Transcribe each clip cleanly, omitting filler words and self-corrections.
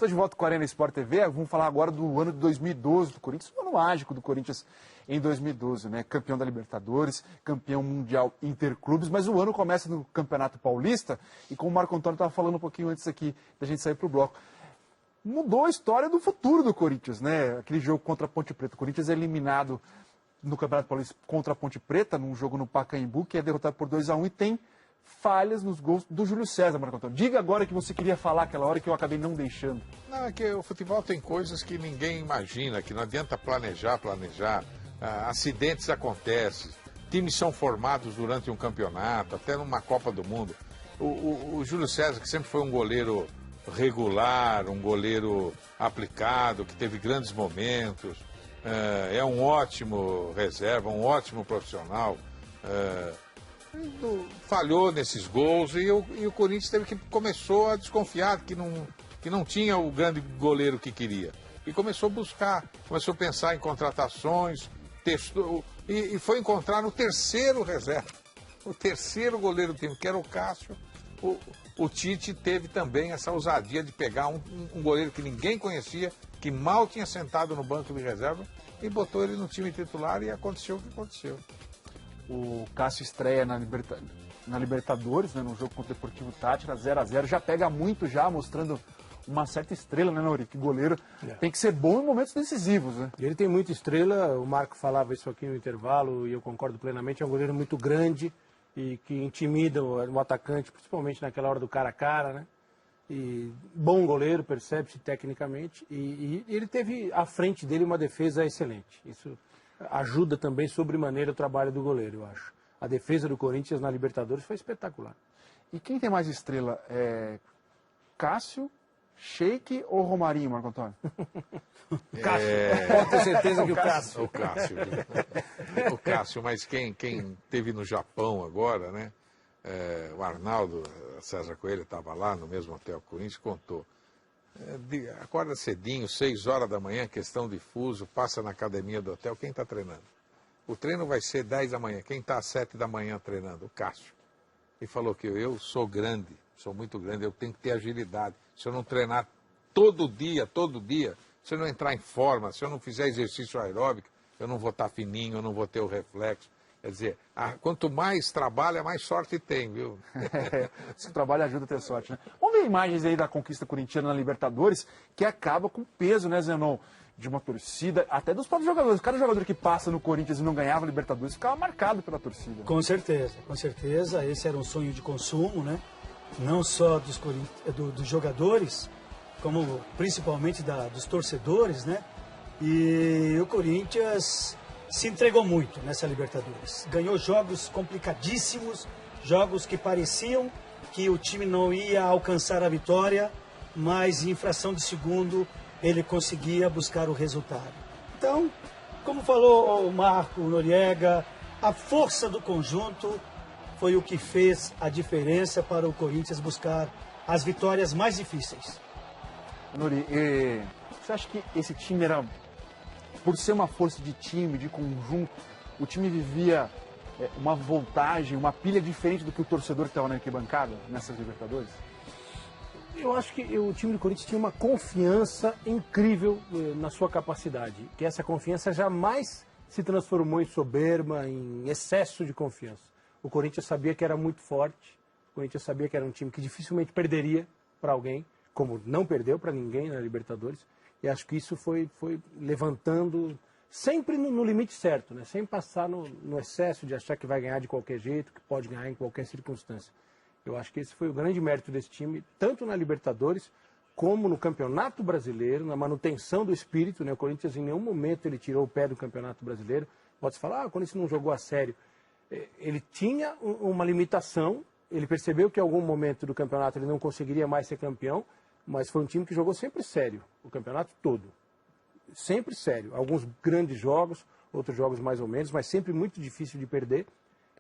estou de volta com a Arena Sport TV, vamos falar agora do ano de 2012 do Corinthians, o ano mágico do Corinthians em 2012, né? Campeão da Libertadores, campeão mundial interclubes, mas o ano começa no Campeonato Paulista, e como o Marco Antônio estava falando um pouquinho antes aqui da gente sair para o bloco, mudou a história do futuro do Corinthians, né? Aquele jogo contra a Ponte Preta, o Corinthians é eliminado no Campeonato Paulista contra a Ponte Preta, num jogo no Pacaembu, que é derrotado por 2-1 e tem falhas nos gols do Júlio César, Marco Antônio. Diga agora que você queria falar aquela hora que eu acabei não deixando. Não, é que o futebol tem coisas que ninguém imagina, que não adianta planejar. Acidentes acontecem, times são formados durante um campeonato, até numa Copa do Mundo. O Júlio César, que sempre foi um goleiro regular, um goleiro aplicado, que teve grandes momentos, é um ótimo reserva, um ótimo profissional, falhou nesses gols e o Corinthians começou a desconfiar que não tinha o grande goleiro que queria. E começou a buscar, começou a pensar em contratações, testou, e foi encontrar o terceiro reserva, o terceiro goleiro do time, que era o Cássio. O Tite teve também essa ousadia de pegar um goleiro que ninguém conhecia, que mal tinha sentado no banco de reserva, e botou ele no time titular e aconteceu o que aconteceu. O Cássio estreia na Libertadores, né, no jogo contra o Deportivo Táchira, 0-0, já pega muito já, mostrando uma certa estrela, né, Nori? Que goleiro tem que ser bom em momentos decisivos, né? Ele tem muita estrela, o Marco falava isso aqui no intervalo e eu concordo plenamente, é um goleiro muito grande e que intimida o atacante, principalmente naquela hora do cara a cara, né? E bom goleiro, percebe-se tecnicamente, e ele teve à frente dele uma defesa excelente. Isso ajuda também sobremaneira o trabalho do goleiro, eu acho. A defesa do Corinthians na Libertadores foi espetacular. E quem tem mais estrela? Cássio, Sheik ou Romarinho, Marco Antônio? Cássio. Pode ter certeza que o Cássio. O Cássio, mas quem teve no Japão agora, né? O Arnaldo César Coelho estava lá no mesmo hotel que o Corinthians, contou. Acorda cedinho, 6 horas da manhã, questão de fuso, passa na academia do hotel, quem está treinando? O treino vai ser 10 da manhã, quem está às 7 da manhã treinando? O Cássio. Ele falou que eu sou grande, sou muito grande, eu tenho que ter agilidade. Se eu não treinar todo dia, se eu não entrar em forma, se eu não fizer exercício aeróbico, eu não vou estar fininho, eu não vou ter o reflexo. Quer dizer, quanto mais trabalha, mais sorte tem, viu? Esse trabalho ajuda a ter sorte, né? Vamos ver imagens aí da conquista corintiana na Libertadores, que acaba com peso, né, Zenon? De uma torcida, até dos próprios jogadores. Cada jogador que passa no Corinthians e não ganhava a Libertadores ficava marcado pela torcida. Com certeza, com certeza. Esse era um sonho de consumo, né? Não só dos jogadores, como principalmente dos torcedores, né? E o Corinthians se entregou muito nessa Libertadores. Ganhou jogos complicadíssimos, jogos que pareciam que o time não ia alcançar a vitória, mas em fração de segundo ele conseguia buscar o resultado. Então, como falou o Marco Noriega, a força do conjunto foi o que fez a diferença para o Corinthians buscar as vitórias mais difíceis. Nori, você acha que esse time era, por ser uma força de time, de conjunto, o time vivia uma voltagem, uma pilha diferente do que o torcedor que estava na arquibancada nessas Libertadores? Eu acho que o time do Corinthians tinha uma confiança incrível na sua capacidade, que essa confiança jamais se transformou em soberba, em excesso de confiança. O Corinthians sabia que era muito forte, o Corinthians sabia que era um time que dificilmente perderia para alguém, como não perdeu para ninguém na Libertadores, e acho que isso foi levantando sempre no limite certo, né? Sem passar no excesso de achar que vai ganhar de qualquer jeito, que pode ganhar em qualquer circunstância. Eu acho que esse foi o grande mérito desse time, tanto na Libertadores, como no Campeonato Brasileiro, na manutenção do espírito, né? O Corinthians em nenhum momento ele tirou o pé do Campeonato Brasileiro. Pode-se falar, o Corinthians não jogou a sério. Ele tinha uma limitação, ele percebeu que em algum momento do campeonato ele não conseguiria mais ser campeão, mas foi um time que jogou sempre sério, o campeonato todo. Sempre sério. Alguns grandes jogos, outros jogos mais ou menos, mas sempre muito difícil de perder.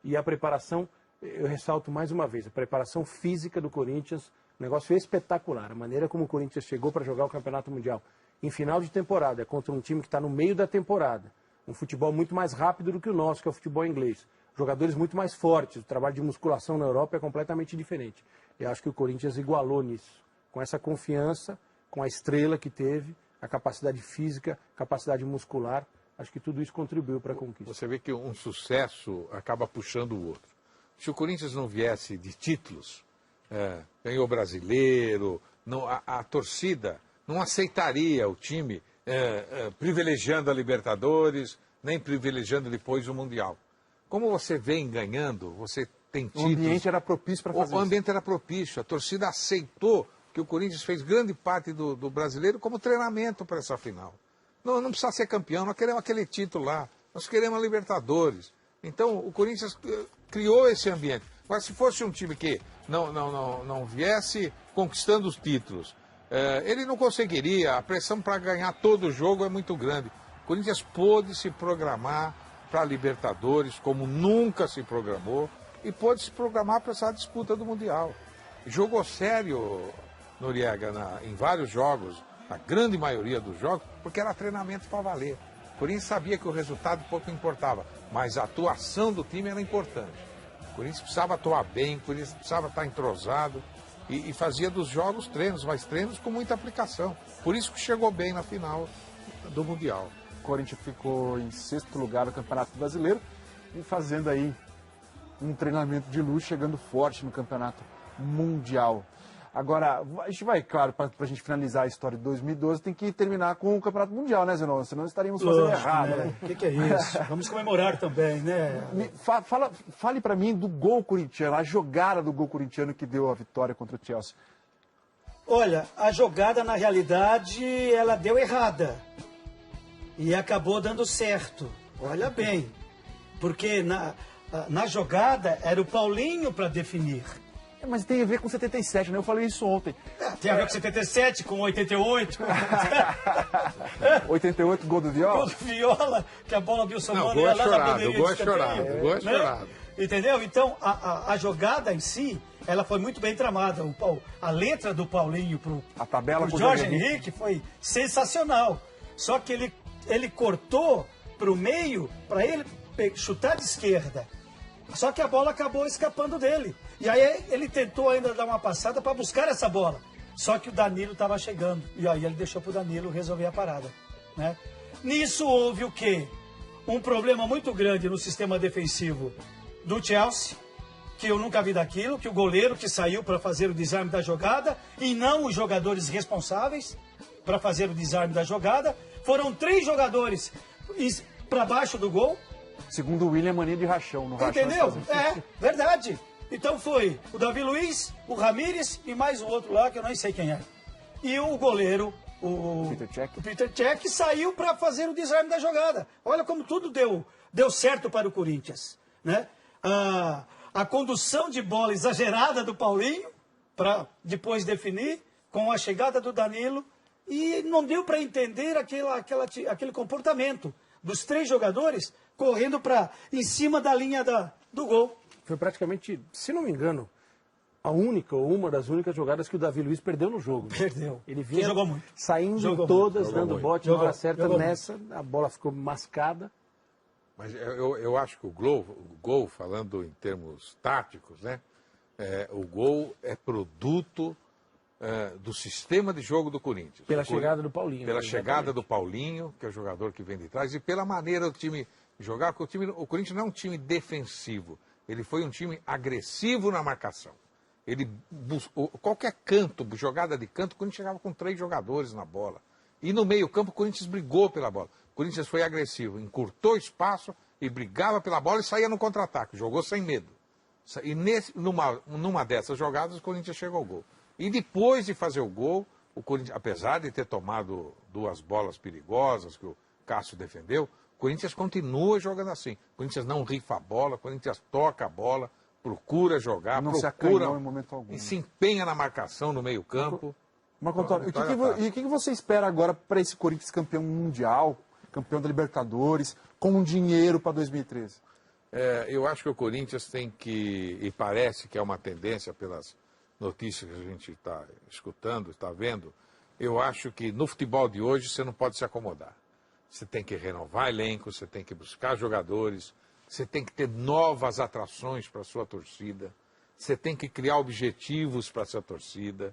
E a preparação, eu ressalto mais uma vez, a preparação física do Corinthians, um negócio espetacular. A maneira como o Corinthians chegou para jogar o Campeonato Mundial em final de temporada, contra um time que está no meio da temporada. Um futebol muito mais rápido do que o nosso, que é o futebol inglês. Jogadores muito mais fortes, o trabalho de musculação na Europa é completamente diferente. Eu acho que o Corinthians igualou nisso, com essa confiança, com a estrela que teve, a capacidade física, capacidade muscular. Acho que tudo isso contribuiu para a conquista. Você vê que um sucesso acaba puxando o outro. Se o Corinthians não viesse de títulos, ganhou brasileiro, a torcida não aceitaria o time privilegiando a Libertadores, nem privilegiando depois o Mundial. Como você vem ganhando, você tem títulos... O ambiente era propício para fazer isso. O ambiente era propício, a torcida aceitou que o Corinthians fez grande parte do brasileiro como treinamento para essa final. Não precisa ser campeão, nós queremos aquele título lá, nós queremos a Libertadores. Então o Corinthians criou esse ambiente. Agora, se fosse um time que não viesse conquistando os títulos, ele não conseguiria, a pressão para ganhar todo o jogo é muito grande. O Corinthians pôde se programar para a Libertadores como nunca se programou e pôde se programar para essa disputa do Mundial. Jogou sério, Noriega, em vários jogos, a grande maioria dos jogos, porque era treinamento para valer. O Corinthians sabia que o resultado pouco importava, mas a atuação do time era importante. O Corinthians precisava atuar bem, o Corinthians precisava estar entrosado e fazia dos jogos treinos, mas treinos com muita aplicação. Por isso que chegou bem na final do Mundial. O Corinthians ficou em 6º lugar no Campeonato Brasileiro e fazendo aí um treinamento de luxo, chegando forte no Campeonato Mundial. Agora, a gente vai, claro, para a gente finalizar a história de 2012, tem que terminar com o Campeonato Mundial, né, Zenon? Senão estaríamos fazendo errado. Né? O que é isso? Vamos comemorar também, né? Fale para mim do gol corintiano, a jogada do gol corintiano que deu a vitória contra o Chelsea. Olha, a jogada, na realidade, ela deu errada. E acabou dando certo. Olha bem. Porque na jogada era o Paulinho para definir. Mas tem a ver com 77, né? Eu falei isso ontem. Tem a ver com 77, com 88. 88, gol do Viola? Gol do Viola, que a bola viu Samano. Não, gol é chorado, gol é chorado, gol é chorado. Entendeu? Então, a jogada em si, ela foi muito bem tramada. A letra do Paulinho pro Jorge Henrique foi sensacional. Só que ele cortou pro meio para ele chutar de esquerda. Só que a bola acabou escapando dele. E aí ele tentou ainda dar uma passada para buscar essa bola. Só que o Danilo estava chegando. E aí ele deixou para o Danilo resolver a parada. Né? Nisso houve o quê? Um problema muito grande no sistema defensivo do Chelsea, que eu nunca vi daquilo, que o goleiro que saiu para fazer o desarme da jogada, e não os jogadores responsáveis para fazer o desarme da jogada. Foram 3 jogadores para baixo do gol. Segundo o William, mania de rachão. No Entendeu? Verdade. Então foi o Davi Luiz, o Ramírez e mais o outro lá, que eu nem sei quem é. E o goleiro, o Peter Cech, saiu para fazer o desarme da jogada. Olha como tudo deu certo para o Corinthians. Né? A condução de bola exagerada do Paulinho, para depois definir, com a chegada do Danilo, e não deu para entender aquele comportamento dos 3 jogadores correndo em cima da linha do gol. Foi praticamente, se não me engano, a única ou uma das únicas jogadas que o Davi Luiz perdeu no jogo. Perdeu. Ele vinha jogou muito. Saindo todas, dando bote na hora certa. Nessa, a bola ficou mascada. Mas eu acho que o gol, falando em termos táticos, né? O gol é produto do sistema de jogo do Corinthians. Pela chegada do Paulinho. Pela chegada do Paulinho, que é o jogador que vem de trás, e pela maneira do time jogar, porque o Corinthians não é um time defensivo. Ele foi um time agressivo na marcação. Ele qualquer canto, jogada de canto, o Corinthians chegava com 3 jogadores na bola. E no meio-campo, o Corinthians brigou pela bola. O Corinthians foi agressivo, encurtou espaço e brigava pela bola e saía no contra-ataque. Jogou sem medo. E numa dessas jogadas, o Corinthians chegou ao gol. E depois de fazer o gol, o Corinthians, apesar de ter tomado 2 bolas perigosas que o Cássio defendeu, o Corinthians continua jogando assim. O Corinthians não rifa a bola, o Corinthians toca a bola, procura jogar, não procura em momento algum. E se empenha na marcação no meio-campo. Marco Antônio, o que você espera agora para esse Corinthians campeão mundial, campeão da Libertadores, com dinheiro para 2013? Eu acho que o Corinthians tem que, e parece que é uma tendência pelas notícias que a gente está escutando, está vendo, eu acho que no futebol de hoje você não pode se acomodar. Você tem que renovar elenco, você tem que buscar jogadores, você tem que ter novas atrações para a sua torcida, você tem que criar objetivos para a sua torcida,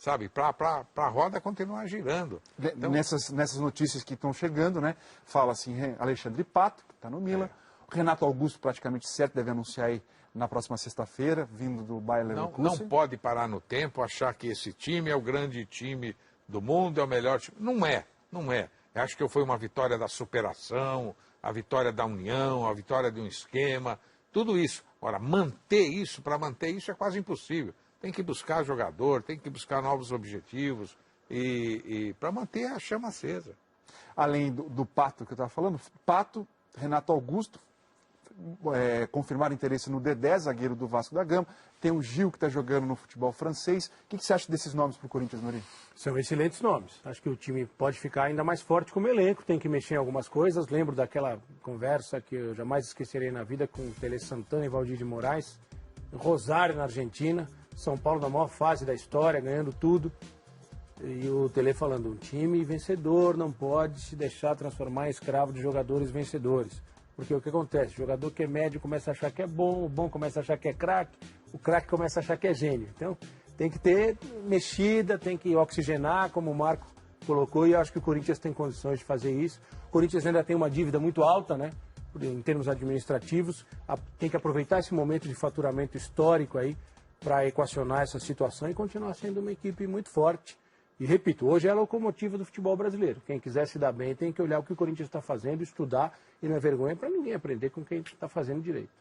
sabe? Para a roda continuar girando. Então, nessas notícias que estão chegando, né? Fala assim, Alexandre Pato, que está no Milan. O Renato Augusto praticamente certo, deve anunciar aí na próxima sexta-feira, vindo do Bayer Leverkusen. Não pode parar no tempo, achar que esse time é o grande time do mundo, é o melhor time. Não é, não é. Eu acho que foi uma vitória da superação, a vitória da união, a vitória de um esquema, tudo isso. Agora, para manter isso é quase impossível. Tem que buscar jogador, tem que buscar novos objetivos e para manter a chama acesa. Além do Pato que eu estava falando, Pato, Renato Augusto, confirmaram interesse no Dedé, zagueiro do Vasco da Gama. Tem o Gil, que está jogando no futebol francês. O que você acha desses nomes para o Corinthians, Nori? São excelentes nomes. Acho que o time pode ficar ainda mais forte como elenco, tem que mexer em algumas coisas. Lembro daquela conversa que eu jamais esquecerei na vida com Tele Santana e Valdir de Moraes. Rosário, na Argentina. São Paulo na maior fase da história, ganhando tudo. E o Tele falando, um time vencedor não pode se deixar transformar em escravo de jogadores vencedores. Porque o que acontece? O jogador que é médio começa a achar que é bom, o bom começa a achar que é craque, o craque começa a achar que é gênio. Então, tem que ter mexida, tem que oxigenar, como o Marco colocou, e eu acho que o Corinthians tem condições de fazer isso. O Corinthians ainda tem uma dívida muito alta, né, em termos administrativos. Tem que aproveitar esse momento de faturamento histórico aí para equacionar essa situação e continuar sendo uma equipe muito forte. E repito, hoje é a locomotiva do futebol brasileiro. Quem quiser se dar bem tem que olhar o que o Corinthians está fazendo, estudar, e não é vergonha para ninguém aprender com quem está fazendo direito.